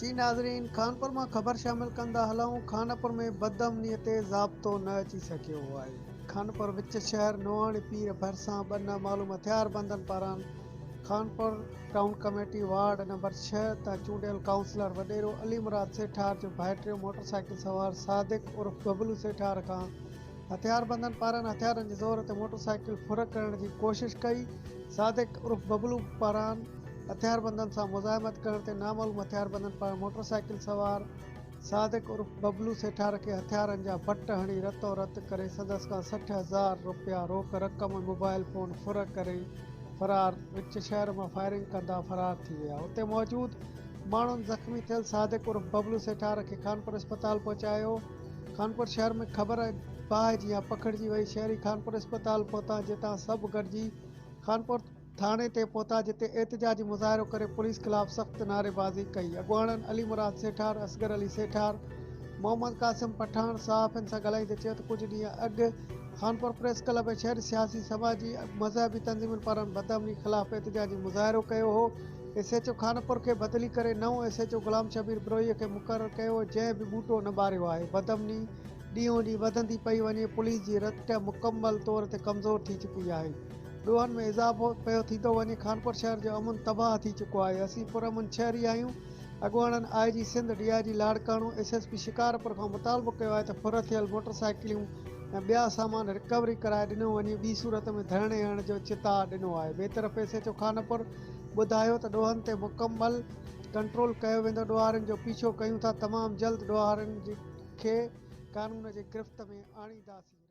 जी नाज़रीन, खानपुर में ख़बर शामिल कंदा हलूं। खानपुर में बदअमनी ते ज़ाब्तो न अची सघियो आहे। खानपुर विच शहर नोआणी पीर भरिसां ॿ नामालूम हथियारबंदनि पारां Khanpur town committee ward number 6 तां चूंडियल काउंसलर वॾेरो अली मुराद सेठार जो भाइटियो मोटरसाइकिल सवार सादिक उर्फ बबलू सेठार खां हथियारबंदनि पारां हथियारनि जे ज़ोर ते मोटरसाइकिल फुर करण जी कोशिश कई। सादिक उर्फ बबलू पारां हथियारबंदनि सां मुज़ाहिमत करण ते नामालूम हथियारबंदनि पारां मोटरसाइकिल सवार सादिक उर्फ बबलू सेठार के हथियारनि जा बट हणी रतो रत करे संदसि खां 60,000 रुपया रोक रक़म मोबाइल फ़ोन फुर करे फरार विच शहर में फायरिंग कंदा फरार थी विया। उते मौजूद माण्हुनि ज़ख़्मी थियल सादिक उर्फ बबलू सेठार के खानपुर अस्पताल पहुचायो। खानपुर शहर में ख़बर बाहिजी या पखिड़िजी वई। शहरी खानपुर अस्पताल पहुता, जितां सभु गॾिजी खानपुर थाने ते पहुता, जिते एहतजाजी मुज़ाहिरो करे पुलिस खिलाफ़ सख़्त नारेबाज़ी कई। अॻुवाणनि अली मुराद सेठार, असगर अली सेठार, मोहम्मद कासिम पठान सहाफ़ियुनि सां ॻाल्हाईंदे चयो त कुझु ॾींहं अॻु खानपुर प्रेस क्लब ऐं शहरी सियासी समाजी मज़हबी तंज़ीमुनि पारां बदअमनी ख़िलाफ़ एहतजाजी मुज़ाहिरो कयो हो। एसएचओ खानपुर के बदिली करे नओं एसएचओ गुलाम शबीर बिरोईअ खे मुक़ररु कयो, जंहिं बि ॿूटो न ॿारियो आहे। बदअमनी ॾींहों ॾींहुं वधंदी पई वञे। पुलिस जी रट मुकमल तौर ते कमज़ोर थी चुकी आहे। ॾोहनि में इज़ाफ़ो पियो थींदो वञे। खानपुर शहर जो अमन तबाह थी चुको आहे। असीं पुरअमन शहरी आहियूं। अॻुवाणनि IG Sindh DIG Larkana SSP Shikarpur खां मुतालबो कयो आहे त फुर थियल मोटरसाइकिलूं ऐं ॿिया सामान रिकवरी कराए ॾिनो वञे। ॿी सूरत में धरणे हणण जो चिता ॾिनो आहे। ॿिए तरफ़ एसएचओ खानपुर ॿुधायो त ॾोहनि ते मुकमल कंट्रोल कयो वेंदो। ॾोहारियुनि जो पीछो कयूं था। तमामु जल्द ॾोहारियुनि खे कानून जे गिरफ़्त में आणींदासीं।